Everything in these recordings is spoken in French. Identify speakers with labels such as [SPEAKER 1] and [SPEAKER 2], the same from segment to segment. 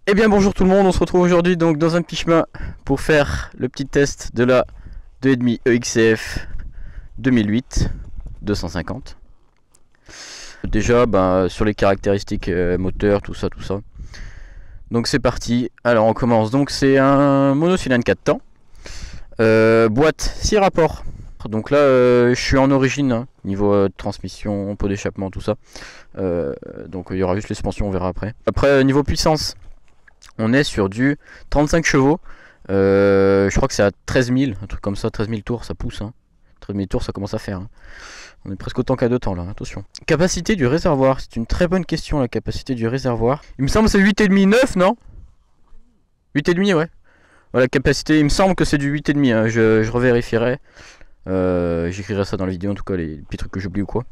[SPEAKER 1] Eh bien bonjour tout le monde, on se retrouve aujourd'hui donc dans un petit chemin pour faire le petit test de la 2.5 EXCF 2008 250. Déjà sur les caractéristiques moteur, tout ça. Donc c'est parti, alors on commence. Donc c'est un monocylindre 4 temps, boîte 6 rapports. Donc là je suis en origine, hein, niveau transmission, pot d'échappement, tout ça. Donc il y aura juste les suspensions, on verra après. Après niveau puissance, on est sur du 35 chevaux. Je crois que c'est à 13 000, un truc comme ça, 13 000 tours, ça pousse. Hein. 13 000 tours, ça commence à faire. Hein. On est presque autant qu'à 2 temps là, attention. Capacité du réservoir, c'est une très bonne question la capacité du réservoir. Il me semble que c'est 8,5, 9, non? 8,5, ouais. Voilà, capacité, il me semble que c'est du 8,5, hein. Je revérifierai. J'écrirai ça dans la vidéo, en tout cas les petits trucs que j'oublie ou quoi.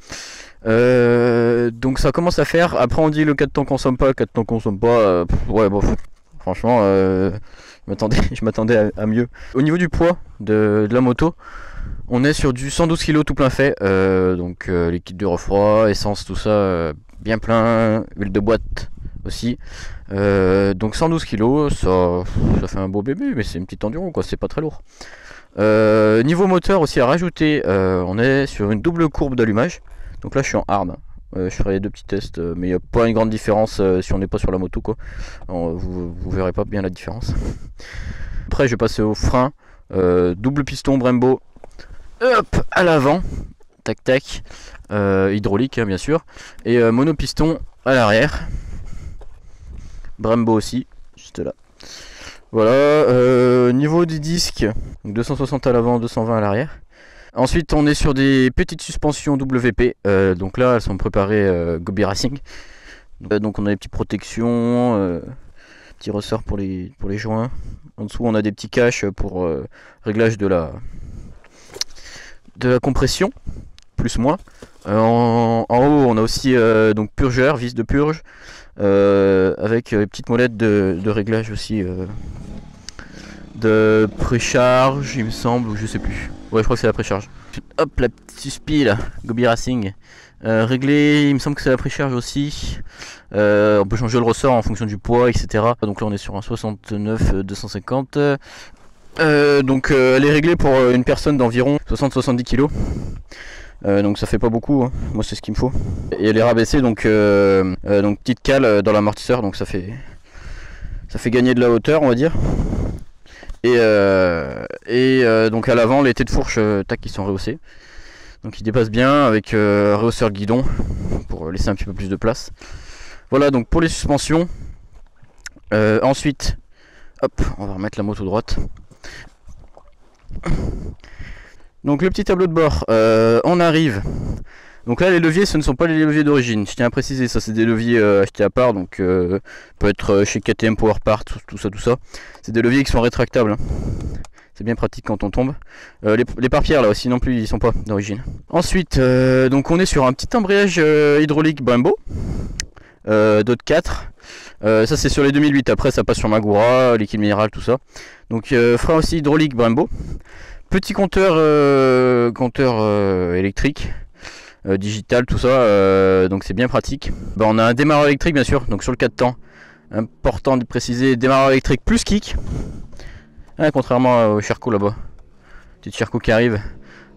[SPEAKER 1] Donc ça commence à faire. Après on dit le 4 temps consomme pas, 4 temps consomme pas. Ouais, bon, franchement, je m'attendais à mieux. Au niveau du poids de la moto, on est sur du 112 kg tout plein fait. Donc liquide de refroid, essence, tout ça, bien plein, huile de boîte aussi. Donc 112 kg, ça fait un beau bébé, mais c'est une petite enduro quoi, c'est pas très lourd. Niveau moteur aussi à rajouter, on est sur une double courbe d'allumage. Donc là je suis en hard. Je ferai 2 petits tests, mais il n'y a pas une grande différence si on n'est pas sur la moto quoi. Vous verrez pas bien la différence. Après je vais passer au frein, double piston Brembo, hop, à l'avant, tac tac, hydraulique hein, bien sûr, et monopiston à l'arrière, Brembo aussi, juste là. Voilà, niveau des disques, 260 à l'avant, 220 à l'arrière. Ensuite on est sur des petites suspensions WP, donc là elles sont préparées Gobi Racing. Donc on a des petites protections, petits ressorts pour les joints. En dessous on a des petits caches pour réglage de la compression, plus moins. En haut on a aussi donc purgeur, vis de purge, avec petite molette de réglage aussi, de précharge il me semble, ou je sais plus. Ouais, je crois que c'est la précharge. Hop, la petite suspi là, Gobi Racing. Réglé, il me semble que c'est la précharge aussi. On peut changer le ressort en fonction du poids, etc. Donc là on est sur un 69 250. Donc elle est réglée pour une personne d'environ 60-70 kg. Donc ça fait pas beaucoup, hein. Moi c'est ce qu'il me faut. Et elle est rabaissée, donc petite cale dans l'amortisseur, donc ça fait gagner de la hauteur on va dire. Et donc à l'avant les têtes de fourche tac, qui sont rehaussées, donc ils dépassent bien avec rehausseur de guidon pour laisser un petit peu plus de place. Voilà donc pour les suspensions. Ensuite hop, on va remettre la moto droite. Donc le petit tableau de bord, on arrive. Donc là les leviers ce ne sont pas les leviers d'origine, je tiens à préciser, ça c'est des leviers achetés à part, donc peut être chez KTM Power Part, tout ça. C'est des leviers qui sont rétractables, hein. C'est bien pratique quand on tombe. Les pare-pierres là aussi non plus ils sont pas d'origine. Ensuite donc on est sur un petit embrayage hydraulique Brembo, Dot 4. Ça c'est sur les 2008, après ça passe sur Magura, liquide minéral, tout ça. Donc frein aussi hydraulique Brembo. Petit compteur électrique. Digital, tout ça, donc c'est bien pratique. On a un démarreur électrique bien sûr, donc sur le 4 temps, important de préciser, démarreur électrique plus kick, contrairement au Sherco là-bas, petit Sherco qui arrive,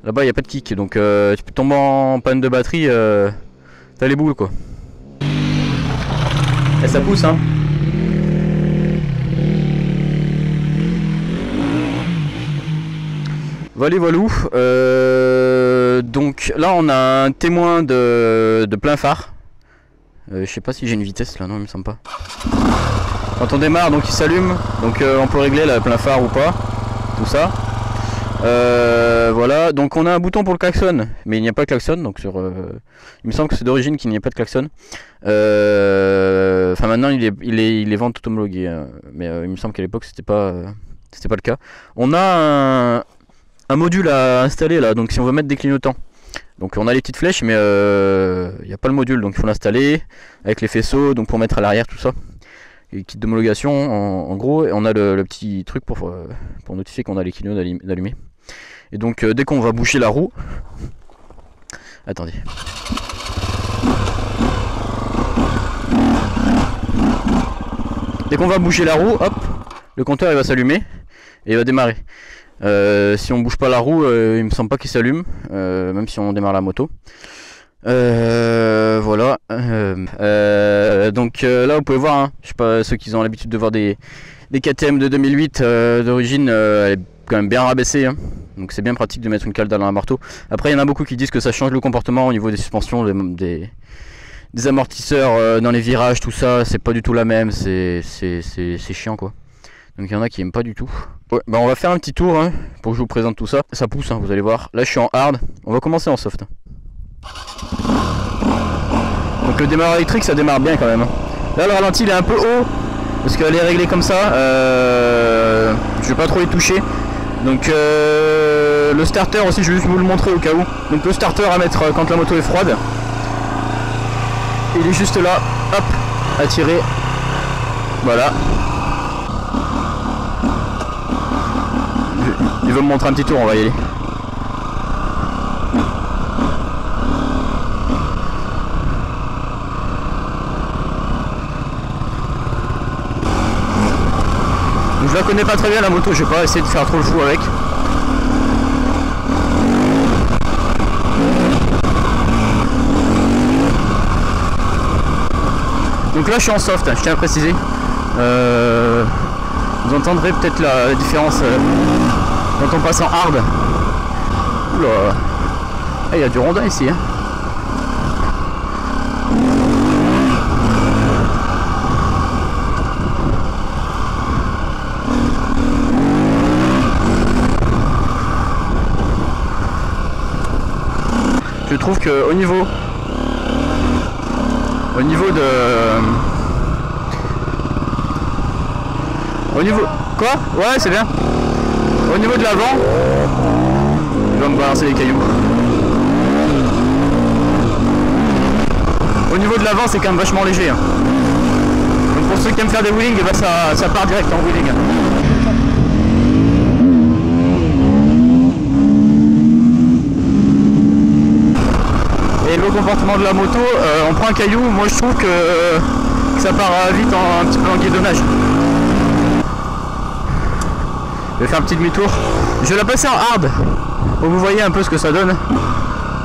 [SPEAKER 1] là-bas il n'y a pas de kick, donc tu peux tomber en panne de batterie, t'as les boules quoi. Et ça pousse hein. Voilà, donc là on a un témoin de plein phare. Je sais pas si j'ai une vitesse là, non il me semble pas. Quand on démarre donc il s'allume, donc on peut régler la plein phare ou pas, tout ça. Voilà, donc on a un bouton pour le klaxon, mais il n'y a pas de klaxon, donc il me semble que c'est d'origine qu'il n'y a pas de klaxon. Enfin maintenant il est vente tout homologué, mais il me semble qu'à l'époque c'était pas le cas. On a un module à installer là, donc si on veut mettre des clignotants, donc on a les petites flèches mais il n'y a pas le module, donc il faut l'installer avec les faisceaux, donc pour mettre à l'arrière tout ça, et kit d'homologation en gros, et on a le petit truc pour notifier qu'on a les clignots d'allumés. Et donc dès qu'on va boucher la roue, attendez, Dès qu'on va bouger la roue, hop, le compteur il va s'allumer et il va démarrer. Si on bouge pas la roue, il me semble pas qu'il s'allume, même si on démarre la moto. Voilà. Donc là vous pouvez voir, hein, je sais pas, ceux qui ont l'habitude de voir des KTM de 2008 d'origine, elle est quand même bien rabaissée, hein. Donc c'est bien pratique de mettre une cale dans un marteau. Après il y en a beaucoup qui disent que ça change le comportement au niveau des suspensions, des amortisseurs dans les virages, tout ça, c'est pas du tout la même, c'est chiant quoi. Donc il y en a qui aiment pas du tout. Ouais, bah on va faire un petit tour, hein, pour que je vous présente tout ça. Ça pousse, hein, vous allez voir. Là je suis en hard, on va commencer en soft. Donc le démarreur électrique ça démarre bien quand même, hein. Là le ralenti il est un peu haut parce qu'elle est réglée comme ça, je vais pas trop y toucher. Donc le starter aussi, je vais juste vous le montrer au cas où. Donc le starter à mettre quand la moto est froide, il est juste là, hop, à tirer, voilà. Il veut me montrer un petit tour, on va y aller. Je la connais pas très bien la moto, je vais pas essayer de faire trop le fou avec. Donc là je suis en soft, je tiens à préciser. Vous entendrez peut-être la différence quand on passe en hard. Oula, il y a du rondin ici, hein. Je trouve que au niveau quoi? Ouais, c'est bien. Au niveau de l'avant, il va me balancer les cailloux. Au niveau de l'avant, c'est quand même vachement léger, hein. Donc pour ceux qui aiment faire des wheelings, bah ça part direct en wheeling. Et le comportement de la moto, on prend un caillou, moi je trouve que ça part vite un petit peu en guidonnage. Je vais faire un petit demi-tour. Je vais la passer en hard pour que vous voyez un peu ce que ça donne.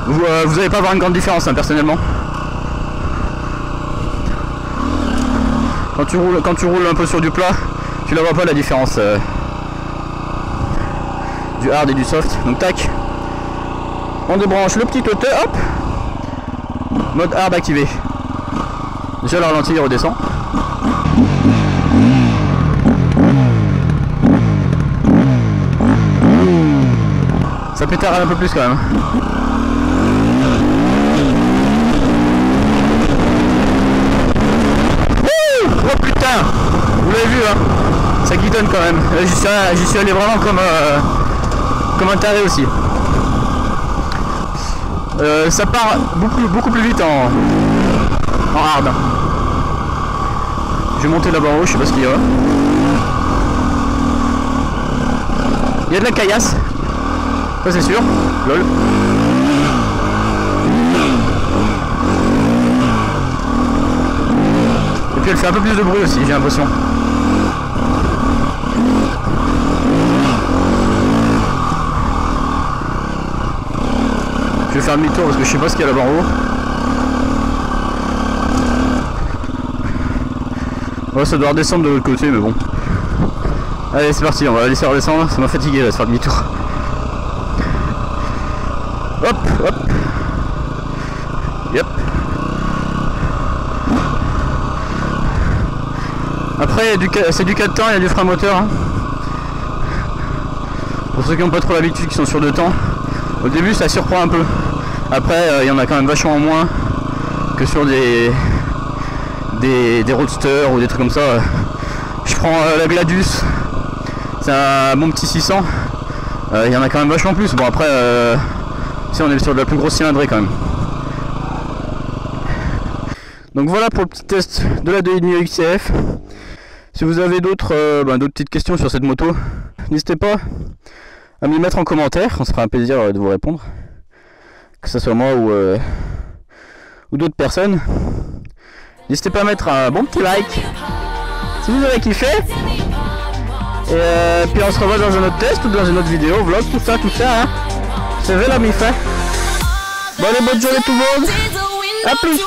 [SPEAKER 1] Vous n'allez pas voir une grande différence, hein, personnellement. Quand tu roules un peu sur du plat, tu la vois pas la différence du hard et du soft. Donc tac, on débranche le petit auto, hop, mode hard activé. Déjà le ralenti il redescend. Ça pétard un peu plus quand même. Oh putain, vous l'avez vu, hein, ça guidonne quand même. J'y suis allé vraiment comme un taré aussi. Ça part beaucoup plus vite en hard. Je vais monter là-bas en haut, je sais pas ce qu'il y a. Il y a de la caillasse, ça c'est sûr. Lol. Et puis elle fait un peu plus de bruit aussi, j'ai l'impression. Je vais faire demi-tour parce que je sais pas ce qu'il y a là-bas en haut. Ouais, ça doit redescendre de l'autre côté, mais bon. Allez, c'est parti, on va laisser redescendre. Ça m'a fatigué là, de faire demi-tour. Hop, hop. Yep. Après, c'est du 4 temps, il y a du frein moteur, hein. Pour ceux qui n'ont pas trop l'habitude, qui sont sur 2 temps, au début ça surprend un peu. Après, il y en a quand même vachement moins que sur des roadsters ou des trucs comme ça. Je prends la Gladius, c'est un bon petit 600. Il y en a quand même vachement plus. Bon après, si on est sur de la plus grosse cylindrée quand même. Donc voilà pour le petit test de la 2.5 XCF. Si vous avez d'autres petites questions sur cette moto, n'hésitez pas à me les mettre en commentaire, on se fera un plaisir de vous répondre. Que ce soit moi ou d'autres personnes. N'hésitez pas à mettre un bon petit like si vous avez kiffé. Et puis on se revoit dans un autre test ou dans une autre vidéo, vlog, tout ça, hein. C'est vrai la mif, hein. Bon allez, bonne journée tout le monde. A plus.